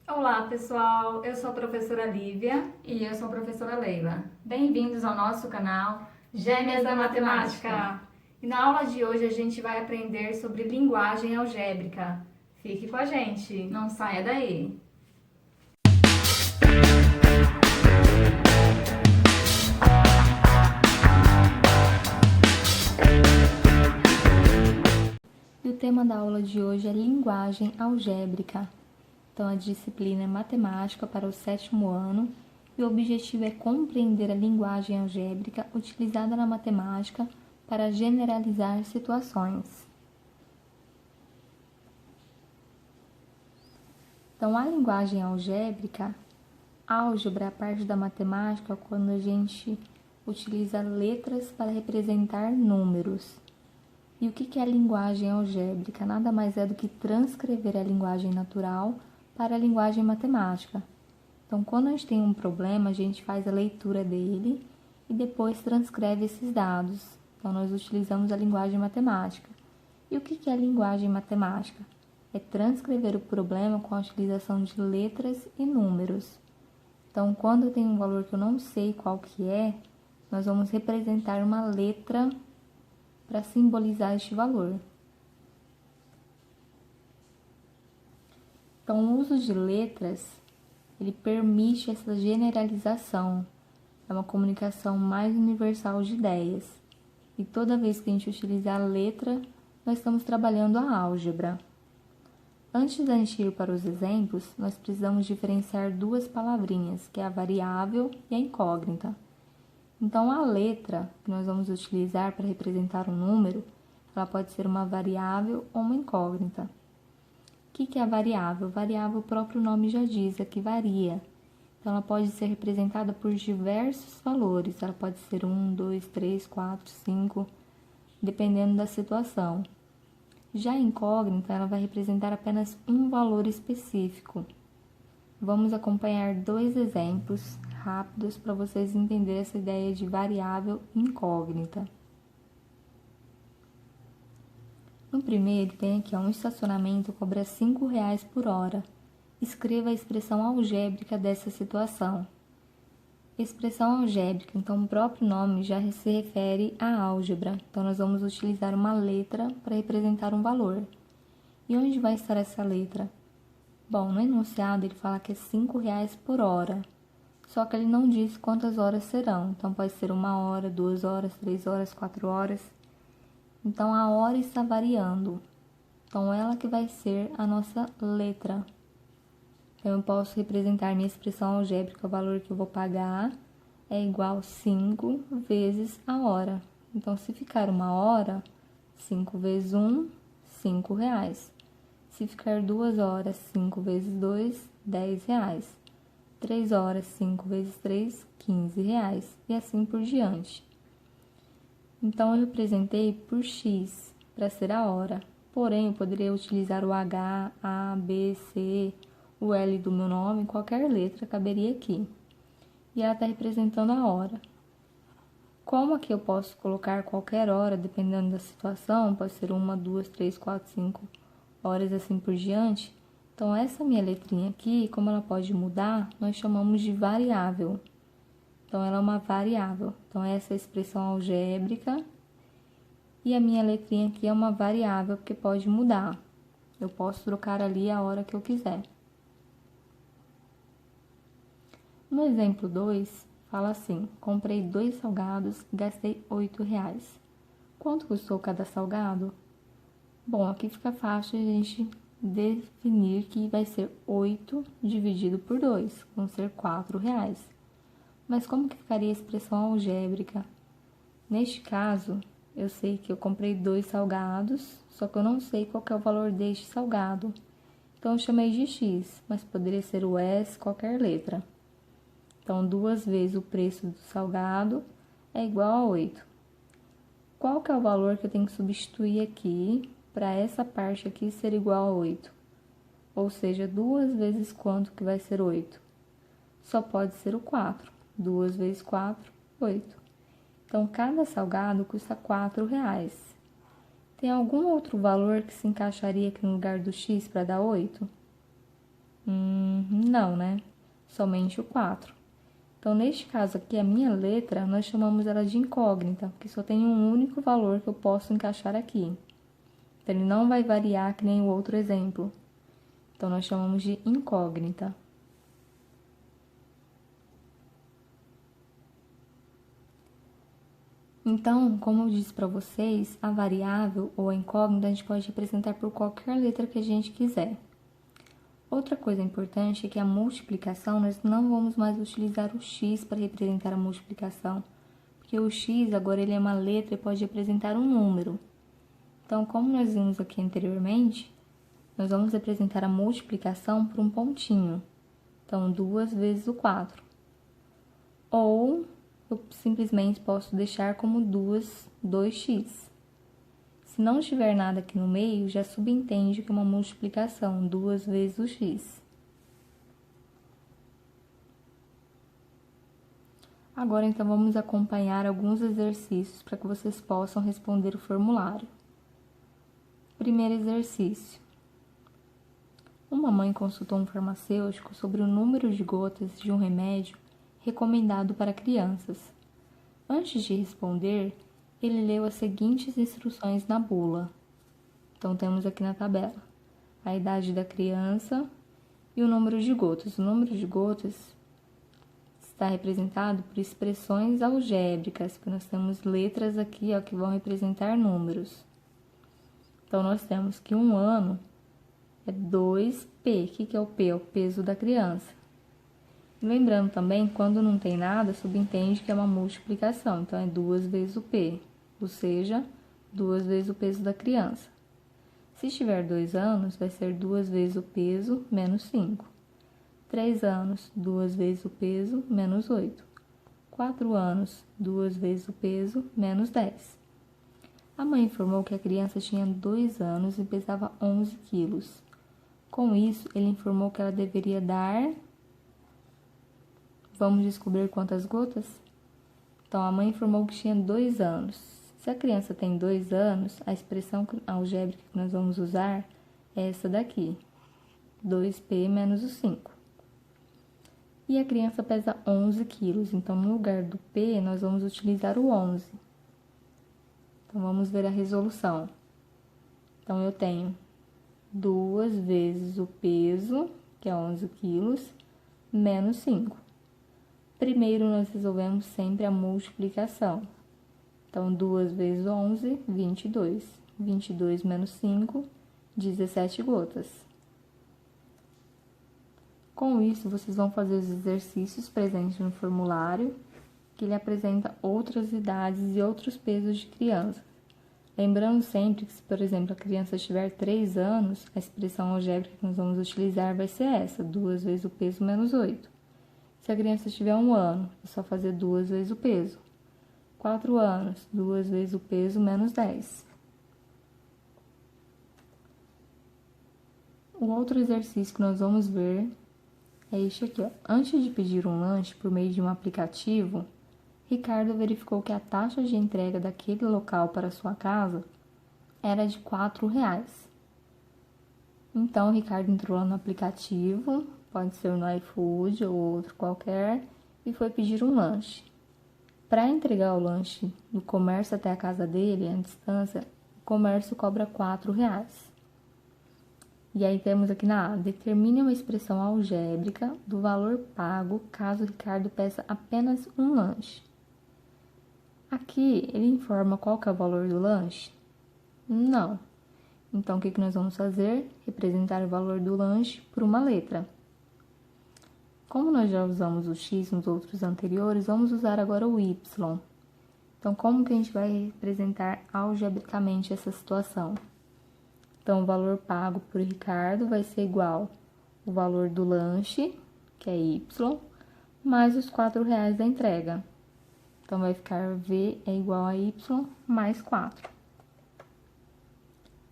Olá, pessoal! Eu sou a professora Lívia. E eu sou a professora Leila. Bem-vindos ao nosso canal Gêmeas da Matemática! E na aula de hoje a gente vai aprender sobre linguagem algébrica. Fique com a gente! Não saia daí! E o tema da aula de hoje é linguagem algébrica. Então, a disciplina é matemática para o 7º ano e o objetivo é compreender a linguagem algébrica utilizada na matemática para generalizar situações. Então, a linguagem algébrica, álgebra é a parte da matemática quando a gente utiliza letras para representar números. E o que é a linguagem algébrica? Nada mais é do que transcrever a linguagem natural para a linguagem matemática. Então, quando a gente tem um problema, a gente faz a leitura dele e depois transcreve esses dados. Então, nós utilizamos a linguagem matemática. E o que é a linguagem matemática? É transcrever o problema com a utilização de letras e números. Então, quando eu tenho um valor que eu não sei qual que é, nós vamos representar uma letra para simbolizar este valor. Então, o uso de letras, ele permite essa generalização, é uma comunicação mais universal de ideias. E toda vez que a gente utiliza a letra, nós estamos trabalhando a álgebra. Antes da gente ir para os exemplos, nós precisamos diferenciar duas palavrinhas, que é a variável e a incógnita. Então, a letra que nós vamos utilizar para representar um número, ela pode ser uma variável ou uma incógnita. O que é a variável? Variável, o próprio nome já diz, é que varia. Então, ela pode ser representada por diversos valores. Ela pode ser 1, 2, 3, 4, 5, dependendo da situação. Já a incógnita, ela vai representar apenas um valor específico. Vamos acompanhar dois exemplos rápidos para vocês entenderem essa ideia de variável incógnita. No primeiro, tem aqui um estacionamento cobra R$ 5,00 por hora. Escreva a expressão algébrica dessa situação. Expressão algébrica, então o próprio nome já se refere à álgebra. Então, nós vamos utilizar uma letra para representar um valor. E onde vai estar essa letra? Bom, no enunciado ele fala que é R$ 5,00 por hora. Só que ele não diz quantas horas serão. Então, pode ser 1 hora, 2 horas, 3 horas, 4 horas. Então, a hora está variando. Então, ela que vai ser a nossa letra. Então, eu posso representar minha expressão algébrica, o valor que eu vou pagar é igual a 5 vezes a hora. Então, se ficar 1 hora, 5 vezes 1, R$ 5,00. Se ficar 2 horas, 5 vezes 2, R$ 10,00. 3 horas, 5 vezes 3, R$ 15,00. E assim por diante. Então, eu representei por X para ser a hora. Porém, eu poderia utilizar o H, A, B, C, o L do meu nome, qualquer letra caberia aqui. E ela está representando a hora. Como aqui eu posso colocar qualquer hora, dependendo da situação, pode ser 1, 2, 3, 4, 5 horas, assim por diante. Então, essa minha letrinha aqui, como ela pode mudar, nós chamamos de variável. Então, ela é uma variável. Então, essa é a expressão algébrica. E a minha letrinha aqui é uma variável, porque pode mudar. Eu posso trocar ali a hora que eu quiser. No exemplo 2, fala assim: comprei 2 salgados e gastei R$ 8,00. Quanto custou cada salgado? Bom, aqui fica fácil a gente definir que vai ser 8 dividido por 2, vão ser R$ 4,00. Mas como que ficaria a expressão algébrica? Neste caso, eu sei que eu comprei 2 salgados, só que eu não sei qual que é o valor deste salgado. Então, eu chamei de X, mas poderia ser o S, qualquer letra. Então, 2 vezes o preço do salgado é igual a 8. Qual que é o valor que eu tenho que substituir aqui para essa parte aqui ser igual a 8? Ou seja, 2 vezes quanto que vai ser 8? Só pode ser o 4. 2 vezes 4, 8. Então, cada salgado custa R$ 4,00. Tem algum outro valor que se encaixaria aqui no lugar do X para dar 8? Não, né? Somente o 4. Então, neste caso aqui, a minha letra, nós chamamos ela de incógnita, porque só tem um único valor que eu posso encaixar aqui. Então, ele não vai variar que nem o outro exemplo. Então, nós chamamos de incógnita. Então, como eu disse para vocês, a variável ou a incógnita a gente pode representar por qualquer letra que a gente quiser. Outra coisa importante é que a multiplicação, nós não vamos mais utilizar o x para representar a multiplicação, porque o x agora ele é uma letra e pode representar um número. Então, como nós vimos aqui anteriormente, nós vamos representar a multiplicação por um pontinho. Então, 2 vezes o 4. Ou eu simplesmente posso deixar como 2x. Se não tiver nada aqui no meio, já subentende que é uma multiplicação, 2 vezes o x. Agora, então, vamos acompanhar alguns exercícios para que vocês possam responder o formulário. Primeiro exercício. Uma mãe consultou um farmacêutico sobre o número de gotas de um remédio recomendado para crianças. Antes de responder, ele leu as seguintes instruções na bula. Então, temos aqui na tabela a idade da criança e o número de gotas. O número de gotas está representado por expressões algébricas, porque nós temos letras aqui que vão representar números. Então, nós temos que um ano é 2p. O que é o p? É o peso da criança. Lembrando também, quando não tem nada, subentende que é uma multiplicação. Então, é 2 vezes o p, ou seja, 2 vezes o peso da criança. Se tiver 2 anos, vai ser 2 vezes o peso menos 5. 3 anos, 2 vezes o peso menos 8. 4 anos, 2 vezes o peso menos 10. A mãe informou que a criança tinha 2 anos e pesava 11 quilos. Com isso, ele informou que ela deveria dar... Vamos descobrir quantas gotas? Então, a mãe informou que tinha 2 anos. Se a criança tem 2 anos, a expressão algébrica que nós vamos usar é essa daqui. 2p menos o 5. E a criança pesa 11 quilos. Então, no lugar do p, nós vamos utilizar o 11. Então, vamos ver a resolução. Então, eu tenho 2 vezes o peso, que é 11 quilos, menos 5. Primeiro, nós resolvemos sempre a multiplicação. Então, 2 vezes 11, 22. 22 menos 5, 17 gotas. Com isso, vocês vão fazer os exercícios presentes no formulário, que ele apresenta outras idades e outros pesos de criança. Lembrando sempre que, se, por exemplo, a criança tiver 3 anos, a expressão algébrica que nós vamos utilizar vai ser essa, 2 vezes o peso menos 8. Se a criança tiver 1 ano, é só fazer 2 vezes o peso. 4 anos, 2 vezes o peso menos 10. O outro exercício que nós vamos ver é este aqui, ó. Antes de pedir um lanche por meio de um aplicativo, Ricardo verificou que a taxa de entrega daquele local para sua casa era de R$4. Então, o Ricardo entrou lá no aplicativo, pode ser no iFood ou outro qualquer, e foi pedir um lanche. Para entregar o lanche do comércio até a casa dele, a distância, o comércio cobra R$4. E aí temos aqui na A, determine uma expressão algébrica do valor pago caso o Ricardo peça apenas um lanche. Aqui, ele informa qual que é o valor do lanche? Não. Então, o que nós vamos fazer? Representar o valor do lanche por uma letra. Como nós já usamos o x nos outros anteriores, vamos usar agora o y. Então, como que a gente vai representar algebricamente essa situação? Então, o valor pago por Ricardo vai ser igual ao valor do lanche, que é y, mais os R$4 da entrega. Então, vai ficar v é igual a y mais 4.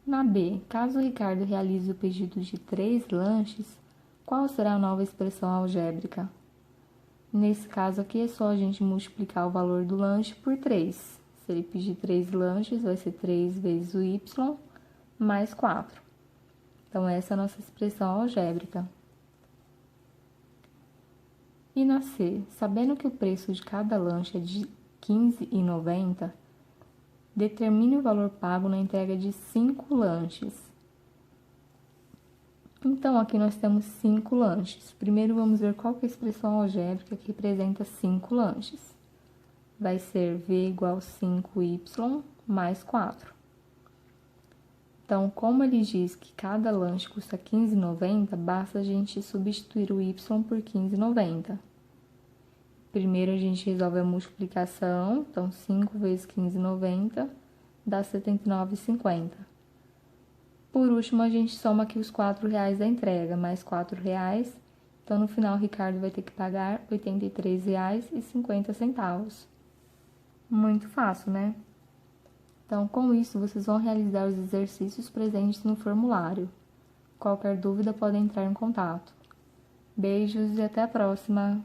Na B, caso o Ricardo realize o pedido de 3 lanches, qual será a nova expressão algébrica? Nesse caso aqui, é só a gente multiplicar o valor do lanche por 3. Se ele pedir 3 lanches, vai ser 3 vezes o y mais 4. Então, essa é a nossa expressão algébrica. E na C, sabendo que o preço de cada lanche é de R$ 15,90, determine o valor pago na entrega de 5 lanches. Então, aqui nós temos 5 lanches. Primeiro, vamos ver qual que é a expressão algébrica que representa 5 lanches. Vai ser V igual 5y mais 4. Então, como ele diz que cada lanche custa R$ 15,90, basta a gente substituir o y por R$ 15,90. Primeiro, a gente resolve a multiplicação. Então, 5 vezes 15,90 dá R$ 79,50. Por último, a gente soma aqui os R$ 4,00 da entrega, mais R$ 4,00. Então, no final, o Ricardo vai ter que pagar R$ 83,50. Muito fácil, né? Então, com isso, vocês vão realizar os exercícios presentes no formulário. Qualquer dúvida, podem entrar em contato. Beijos e até a próxima!